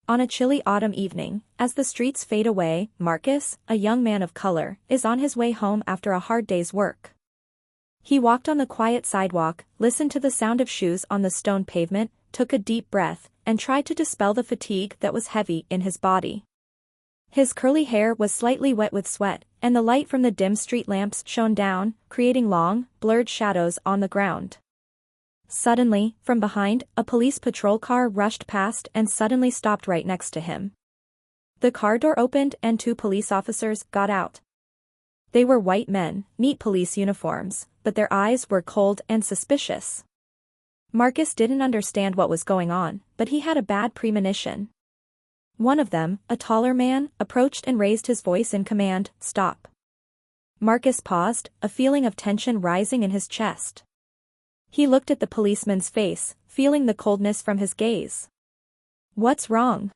On a chilly autumn evening, as the streets fade away, Marcus, a young man of color, is on his way home after a hard day's work. He walked on the quiet sidewalk, listened to the sound of shoes on the stone pavement, took a deep breath, and tried to dispel the fatigue that was heavy in his body. His curly hair was slightly wet with sweat, and the light from the dim street lamps shone down, creating long, blurred shadows on the ground. Suddenly, from behind, a police patrol car rushed past and suddenly stopped right next to him. The car door opened and two police officers got out. They were white men, neat police uniforms, but their eyes were cold and suspicious. Marcus didn't understand what was going on, but he had a bad premonition. One of them, a taller man, approached and raised his voice in command, "Stop." Marcus paused, a feeling of tension rising in his chest. He looked at the policeman's face, feeling the coldness from his gaze. "What's wrong?"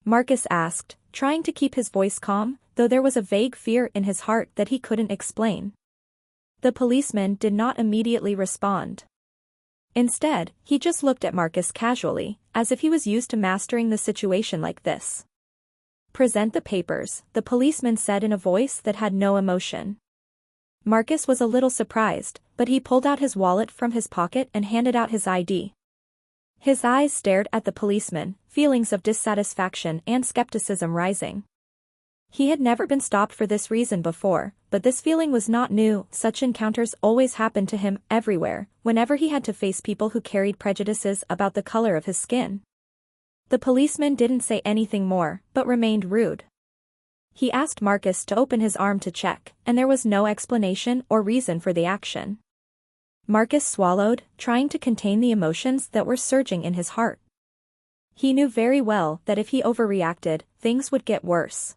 Marcus asked, trying to keep his voice calm, though there was a vague fear in his heart that he couldn't explain. The policeman did not immediately respond. Instead, he just looked at Marcus casually, as if he was used to mastering the situation like this. "Present the papers," the policeman said in a voice that had no emotion. Marcus was a little surprised, but he pulled out his wallet from his pocket and handed out his ID. His eyes stared at the policeman, feelings of dissatisfaction and skepticism rising. He had never been stopped for this reason before, but this feeling was not new. Such encounters always happened to him everywhere, whenever he had to face people who carried prejudices about the color of his skin. The policeman didn't say anything more, but remained rude. He asked Marcus to open his arm to check, and there was no explanation or reason for the action. Marcus swallowed, trying to contain the emotions that were surging in his heart. He knew very well that if he overreacted, things would get worse.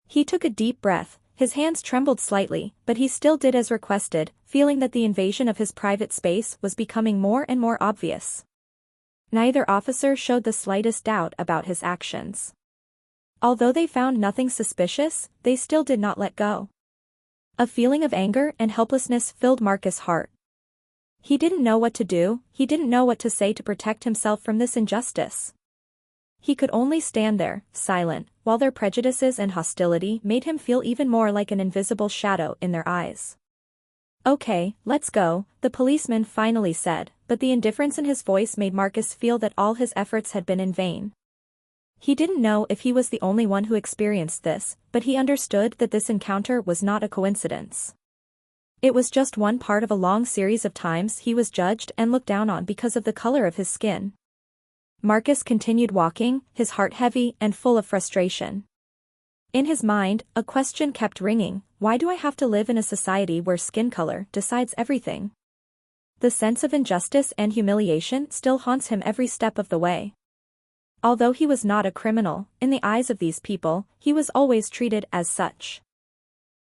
He took a deep breath, his hands trembled slightly, but he still did as requested, feeling that the invasion of his private space was becoming more and more obvious. Neither officer showed the slightest doubt about his actions. Although they found nothing suspicious, they still did not let go. A feeling of anger and helplessness filled Marcus' heart. He didn't know what to do, he didn't know what to say to protect himself from this injustice. He could only stand there, silent, while their prejudices and hostility made him feel even more like an invisible shadow in their eyes. "Okay, let's go," the policeman finally said, but the indifference in his voice made Marcus feel that all his efforts had been in vain. He didn't know if he was the only one who experienced this, but he understood that this encounter was not a coincidence. It was just one part of a long series of times he was judged and looked down on because of the color of his skin. Marcus continued walking, his heart heavy and full of frustration. In his mind, a question kept ringing: why do I have to live in a society where skin color decides everything? The sense of injustice and humiliation still haunts him every step of the way. Although he was not a criminal, in the eyes of these people, he was always treated as such.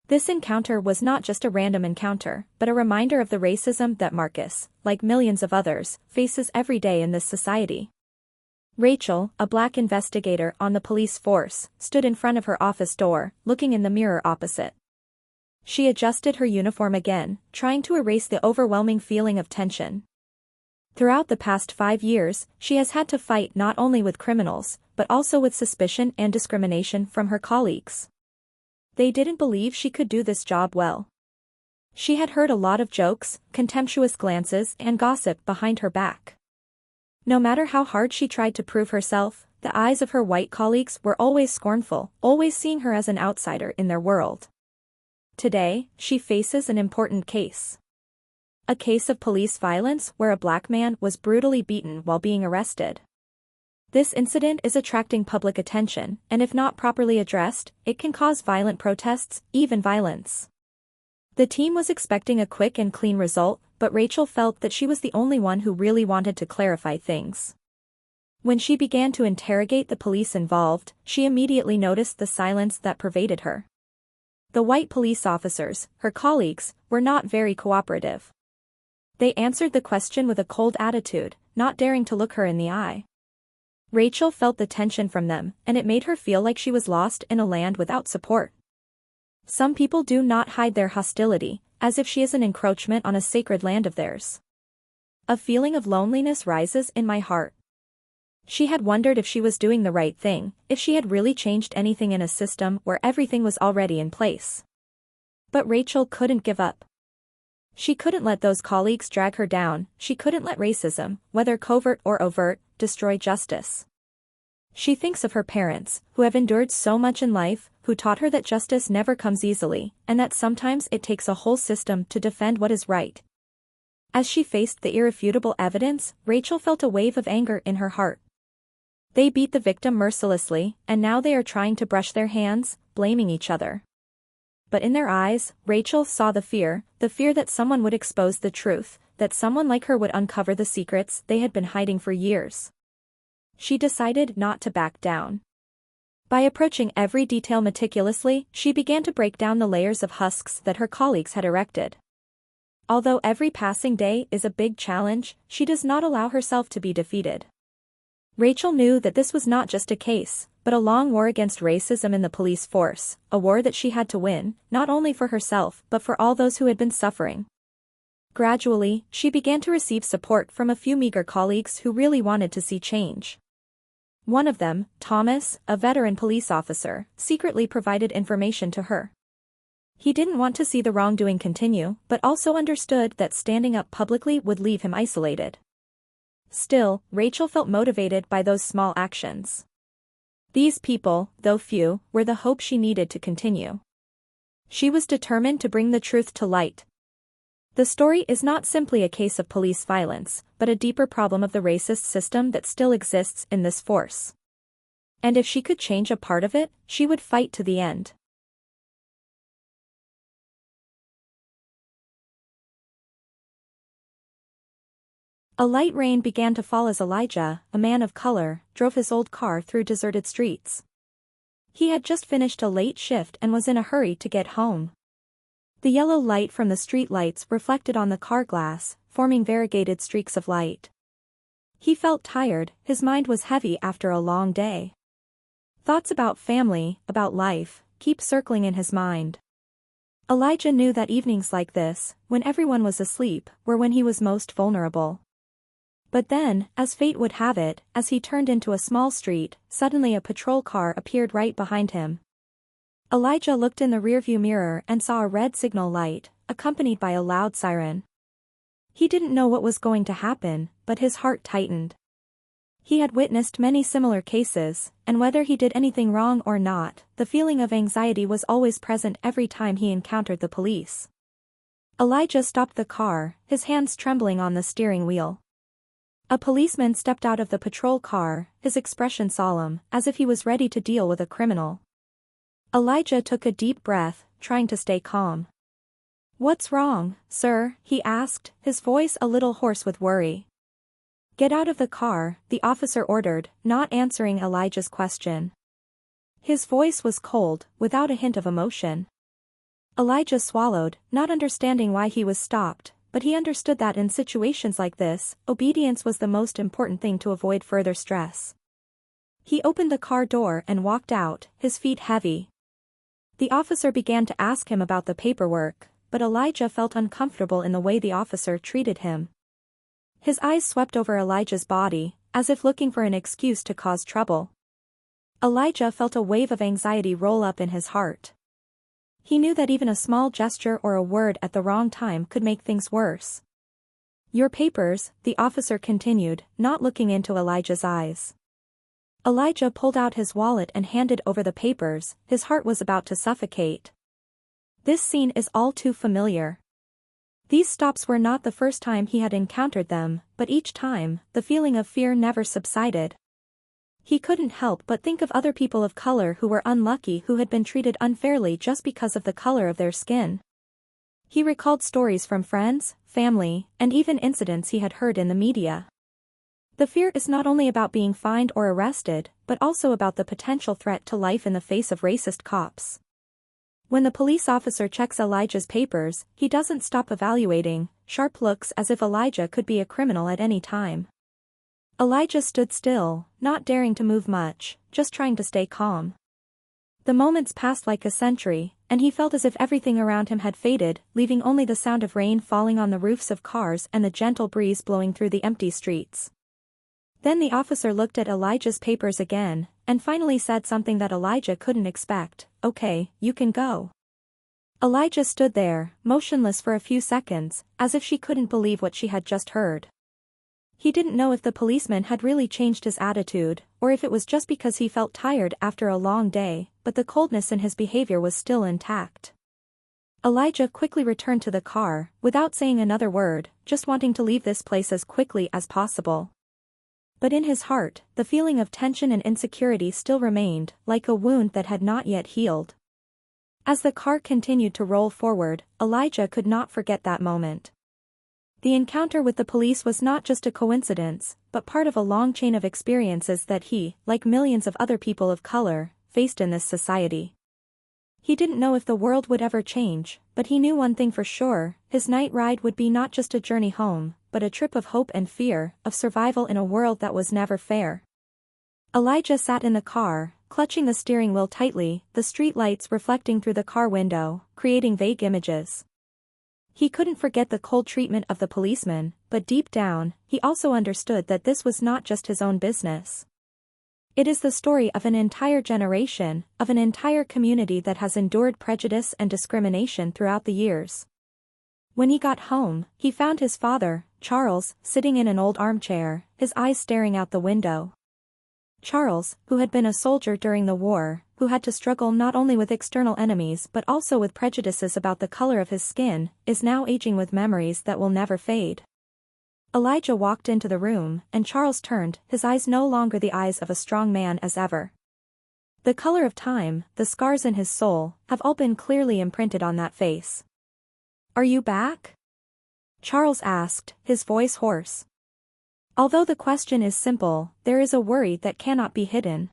This encounter was not just a random encounter, but a reminder of the racism that Marcus, like millions of others, faces every day in this society. Rachel, a black investigator on the police force, stood in front of her office door, looking in the mirror opposite. She adjusted her uniform again, trying to erase the overwhelming feeling of tension. Throughout the past 5 years, she has had to fight not only with criminals, but also with suspicion and discrimination from her colleagues. They didn't believe she could do this job well. She had heard a lot of jokes, contemptuous glances, and gossip behind her back. No matter how hard she tried to prove herself, the eyes of her white colleagues were always scornful, always seeing her as an outsider in their world. Today, she faces an important case. A case of police violence where a black man was brutally beaten while being arrested. This incident is attracting public attention, and if not properly addressed, it can cause violent protests, even violence. The team was expecting a quick and clean result, but Rachel felt that she was the only one who really wanted to clarify things. When she began to interrogate the police involved, she immediately noticed the silence that pervaded her. The white police officers, her colleagues, were not very cooperative. They answered the question with a cold attitude, not daring to look her in the eye. Rachel felt the tension from them, and it made her feel like she was lost in a land without support. Some people do not hide their hostility, as if she is an encroachment on a sacred land of theirs. A feeling of loneliness rises in my heart. She had wondered if she was doing the right thing, if she had really changed anything in a system where everything was already in place. But Rachel couldn't give up. She couldn't let those colleagues drag her down, she couldn't let racism, whether covert or overt, destroy justice. She thinks of her parents, who have endured so much in life, who taught her that justice never comes easily, and that sometimes it takes a whole system to defend what is right. As she faced the irrefutable evidence, Rachel felt a wave of anger in her heart. They beat the victim mercilessly, and now they are trying to brush their hands, blaming each other. But in their eyes, Rachel saw the fear that someone would expose the truth, that someone like her would uncover the secrets they had been hiding for years. She decided not to back down. By approaching every detail meticulously, she began to break down the layers of husks that her colleagues had erected. Although every passing day is a big challenge, she does not allow herself to be defeated. Rachel knew that this was not just a case, but a long war against racism in the police force, a war that she had to win, not only for herself but for all those who had been suffering. Gradually, she began to receive support from a few meager colleagues who really wanted to see change. One of them, Thomas, a veteran police officer, secretly provided information to her. He didn't want to see the wrongdoing continue, but also understood that standing up publicly would leave him isolated. Still, Rachel felt motivated by those small actions. These people, though few, were the hope she needed to continue. She was determined to bring the truth to light. The story is not simply a case of police violence, but a deeper problem of the racist system that still exists in this force. And if she could change a part of it, she would fight to the end. A light rain began to fall as Elijah, a man of color, drove his old car through deserted streets. He had just finished a late shift and was in a hurry to get home. The yellow light from the street lights reflected on the car glass, forming variegated streaks of light. He felt tired, his mind was heavy after a long day. Thoughts about family, about life, keep circling in his mind. Elijah knew that evenings like this, when everyone was asleep, were when he was most vulnerable. But then, as fate would have it, as he turned into a small street, suddenly a patrol car appeared right behind him. Elijah looked in the rearview mirror and saw a red signal light, accompanied by a loud siren. He didn't know what was going to happen, but his heart tightened. He had witnessed many similar cases, and whether he did anything wrong or not, the feeling of anxiety was always present every time he encountered the police. Elijah stopped the car, his hands trembling on the steering wheel. A policeman stepped out of the patrol car, his expression solemn, as if he was ready to deal with a criminal. Elijah took a deep breath, trying to stay calm. "What's wrong, sir?" he asked, his voice a little hoarse with worry. "Get out of the car," the officer ordered, not answering Elijah's question. His voice was cold, without a hint of emotion. Elijah swallowed, not understanding why he was stopped, but he understood that in situations like this, obedience was the most important thing to avoid further stress. He opened the car door and walked out, his feet heavy. The officer began to ask him about the paperwork, but Elijah felt uncomfortable in the way the officer treated him. His eyes swept over Elijah's body, as if looking for an excuse to cause trouble. Elijah felt a wave of anxiety roll up in his heart. He knew that even a small gesture or a word at the wrong time could make things worse. "Your papers," the officer continued, not looking into Elijah's eyes. Elijah pulled out his wallet and handed over the papers, his heart was about to suffocate. This scene is all too familiar. These stops were not the first time he had encountered them, but each time, the feeling of fear never subsided. He couldn't help but think of other people of color who were unlucky, who had been treated unfairly just because of the color of their skin. He recalled stories from friends, family, and even incidents he had heard in the media. The fear is not only about being fined or arrested, but also about the potential threat to life in the face of racist cops. When the police officer checks Elijah's papers, he doesn't stop evaluating, sharp looks as if Elijah could be a criminal at any time. Elijah stood still, not daring to move much, just trying to stay calm. The moments passed like a century, and he felt as if everything around him had faded, leaving only the sound of rain falling on the roofs of cars and the gentle breeze blowing through the empty streets. Then the officer looked at Elijah's papers again, and finally said something that Elijah couldn't expect. "Okay, you can go." Elijah stood there, motionless for a few seconds, as if she couldn't believe what she had just heard. He didn't know if the policeman had really changed his attitude, or if it was just because he felt tired after a long day, but the coldness in his behavior was still intact. Elijah quickly returned to the car, without saying another word, just wanting to leave this place as quickly as possible. But in his heart, the feeling of tension and insecurity still remained, like a wound that had not yet healed. As the car continued to roll forward, Elijah could not forget that moment. The encounter with the police was not just a coincidence, but part of a long chain of experiences that he, like millions of other people of color, faced in this society. He didn't know if the world would ever change, but he knew one thing for sure: his night ride would be not just a journey home, but a trip of hope and fear, of survival in a world that was never fair. Elijah sat in the car, clutching the steering wheel tightly, the street lights reflecting through the car window, creating vague images. He couldn't forget the cold treatment of the policeman, but deep down, he also understood that this was not just his own business. It is the story of an entire generation, of an entire community that has endured prejudice and discrimination throughout the years. When he got home, he found his father, Charles, sitting in an old armchair, his eyes staring out the window. Charles, who had been a soldier during the war, who had to struggle not only with external enemies but also with prejudices about the color of his skin, is now aging with memories that will never fade. Elijah walked into the room, and Charles turned, his eyes no longer the eyes of a strong man as ever. The color of time, the scars in his soul, have all been clearly imprinted on that face. "Are you back?" Charles asked, his voice hoarse. Although the question is simple, there is a worry that cannot be hidden.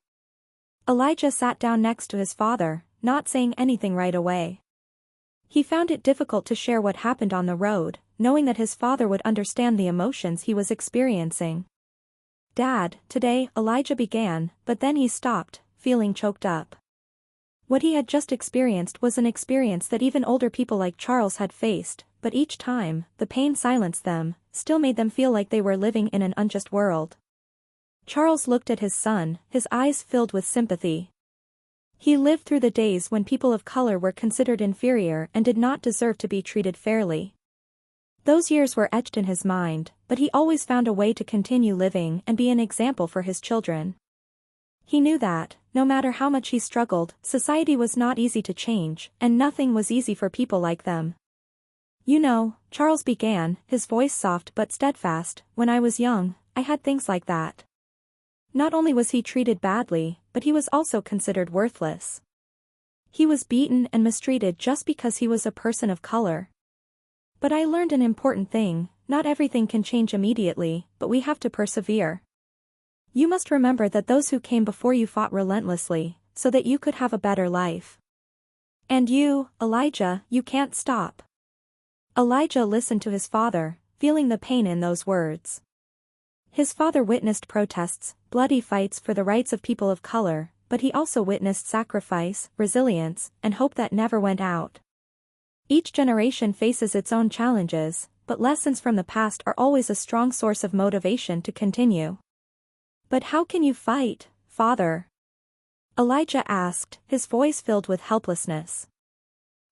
Elijah sat down next to his father, not saying anything right away. He found it difficult to share what happened on the road, knowing that his father would understand the emotions he was experiencing. "Dad, today," Elijah began, but then he stopped, feeling choked up. What he had just experienced was an experience that even older people like Charles had faced, but each time, the pain silenced them, still made them feel like they were living in an unjust world. Charles looked at his son, his eyes filled with sympathy. He lived through the days when people of color were considered inferior and did not deserve to be treated fairly. Those years were etched in his mind, but he always found a way to continue living and be an example for his children. He knew that, no matter how much he struggled, society was not easy to change, and nothing was easy for people like them. "You know," Charles began, his voice soft but steadfast, "when I was young, I had things like that. Not only was he treated badly, but he was also considered worthless. He was beaten and mistreated just because he was a person of color. But I learned an important thing: not everything can change immediately, but we have to persevere. You must remember that those who came before you fought relentlessly, so that you could have a better life. And you, Elijah, you can't stop." Elijah listened to his father, feeling the pain in those words. His father witnessed protests, bloody fights for the rights of people of color, but he also witnessed sacrifice, resilience, and hope that never went out. Each generation faces its own challenges, but lessons from the past are always a strong source of motivation to continue. "But how can you fight, Father?" Elijah asked, his voice filled with helplessness.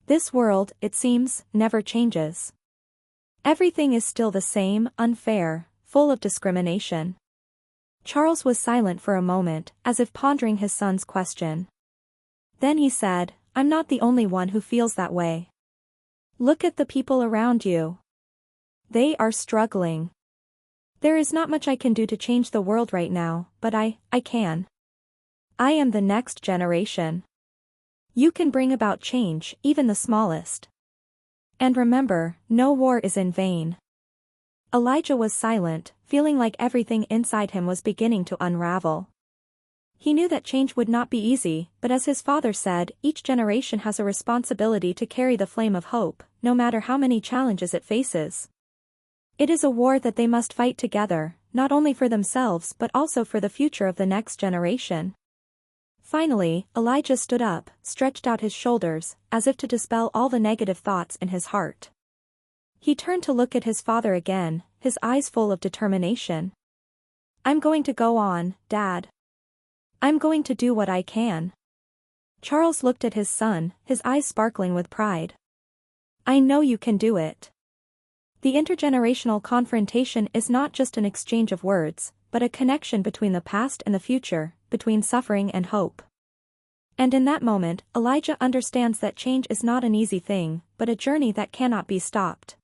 "This world, it seems, never changes. Everything is still the same, unfair, full of discrimination." Charles was silent for a moment, as if pondering his son's question. Then he said, "I'm not the only one who feels that way. Look at the people around you. They are struggling. There is not much I can do to change the world right now, but I can. I am the next generation. You can bring about change, even the smallest. And remember, no war is in vain." Elijah was silent, feeling like everything inside him was beginning to unravel. He knew that change would not be easy, but as his father said, each generation has a responsibility to carry the flame of hope, no matter how many challenges it faces. It is a war that they must fight together, not only for themselves but also for the future of the next generation. Finally, Elijah stood up, stretched out his shoulders, as if to dispel all the negative thoughts in his heart. He turned to look at his father again, his eyes full of determination. I'm going to go on, Dad. I'm going to do what I can. Charles looked at his son, his eyes sparkling with pride. I know you can do it. The intergenerational confrontation is not just an exchange of words, but a connection between the past and the future, between suffering and hope. And in that moment, Elijah understands that change is not an easy thing, but a journey that cannot be stopped.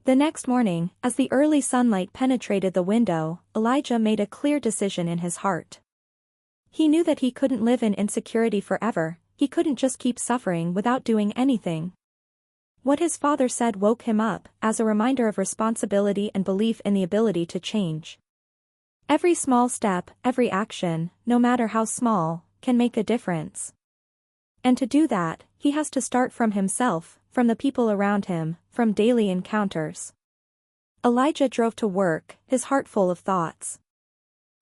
The next morning, as the early sunlight penetrated the window, Elijah made a clear decision in his heart. He knew that he couldn't live in insecurity forever, he couldn't just keep suffering without doing anything. What his father said woke him up, as a reminder of responsibility and belief in the ability to change. Every small step, every action, no matter how small, can make a difference. And to do that, he has to start from himself, from the people around him, from daily encounters. Elijah drove to work, his heart full of thoughts.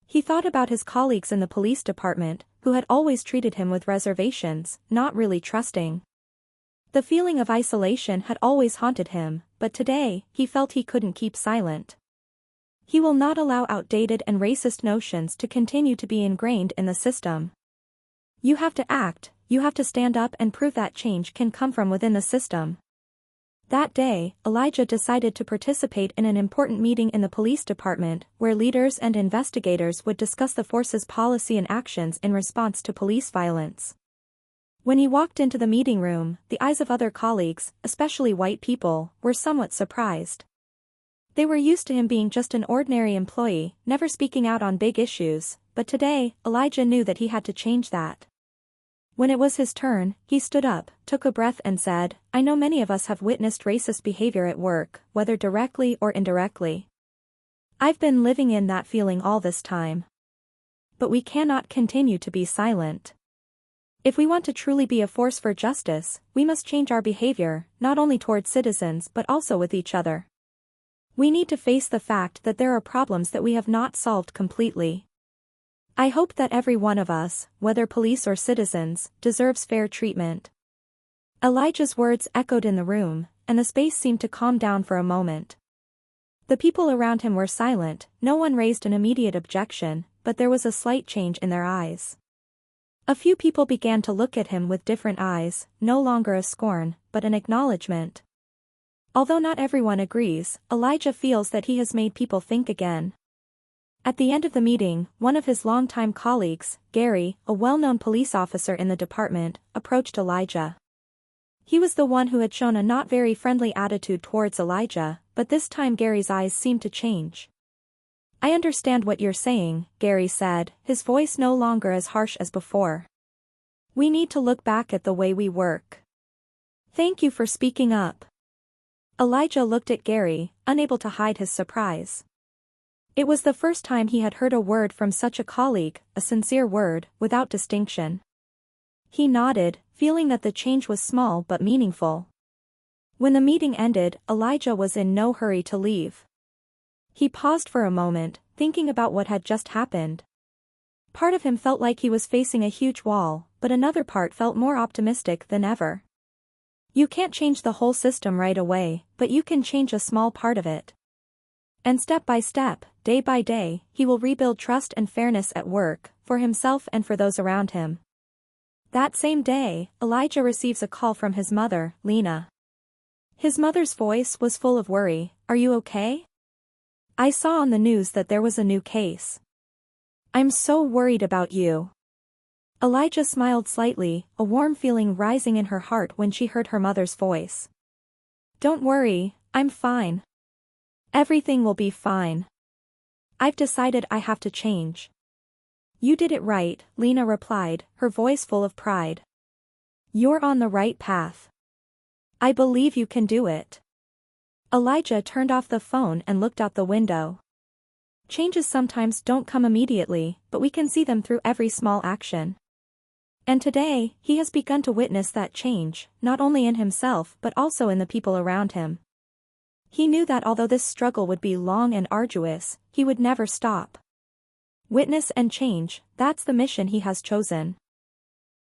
He thought about his colleagues in the police department, who had always treated him with reservations, not really trusting. The feeling of isolation had always haunted him, but today, he felt he couldn't keep silent. He will not allow outdated and racist notions to continue to be ingrained in the system. You have to act, you have to stand up and prove that change can come from within the system. That day, Elijah decided to participate in an important meeting in the police department, where leaders and investigators would discuss the force's policy and actions in response to police violence. When he walked into the meeting room, the eyes of other colleagues, especially white people, were somewhat surprised. They were used to him being just an ordinary employee, never speaking out on big issues, but today, Elijah knew that he had to change that. When it was his turn, he stood up, took a breath and said, I know many of us have witnessed racist behavior at work, whether directly or indirectly. I've been living in that feeling all this time. But we cannot continue to be silent. If we want to truly be a force for justice, we must change our behavior, not only toward citizens but also with each other. We need to face the fact that there are problems that we have not solved completely. I hope that every one of us, whether police or citizens, deserves fair treatment. Elijah's words echoed in the room, and the space seemed to calm down for a moment. The people around him were silent, no one raised an immediate objection, but there was a slight change in their eyes. A few people began to look at him with different eyes, no longer a scorn, but an acknowledgement. Although not everyone agrees, Elijah feels that he has made people think again. At the end of the meeting, one of his longtime colleagues, Gary, a well-known police officer in the department, approached Elijah. He was the one who had shown a not very friendly attitude towards Elijah, but this time Gary's eyes seemed to change. I understand what you're saying, Gary said, his voice no longer as harsh as before. We need to look back at the way we work. Thank you for speaking up. Elijah looked at Gary, unable to hide his surprise. It was the first time he had heard a word from such a colleague, a sincere word, without distinction. He nodded, feeling that the change was small but meaningful. When the meeting ended, Elijah was in no hurry to leave. He paused for a moment, thinking about what had just happened. Part of him felt like he was facing a huge wall, but another part felt more optimistic than ever. You can't change the whole system right away, but you can change a small part of it. And step by step, day by day, he will rebuild trust and fairness at work, for himself and for those around him. That same day, Elijah receives a call from his mother, Lena. His mother's voice was full of worry. Are you okay? I saw on the news that there was a new case. I'm so worried about you. Elijah smiled slightly, a warm feeling rising in her heart when she heard her mother's voice. Don't worry, I'm fine. Everything will be fine. I've decided I have to change. You did it right, Lena replied, her voice full of pride. You're on the right path. I believe you can do it. Elijah turned off the phone and looked out the window. Changes sometimes don't come immediately, but we can see them through every small action. And today, he has begun to witness that change, not only in himself but also in the people around him. He knew that although this struggle would be long and arduous, he would never stop. Witness and change, that's the mission he has chosen.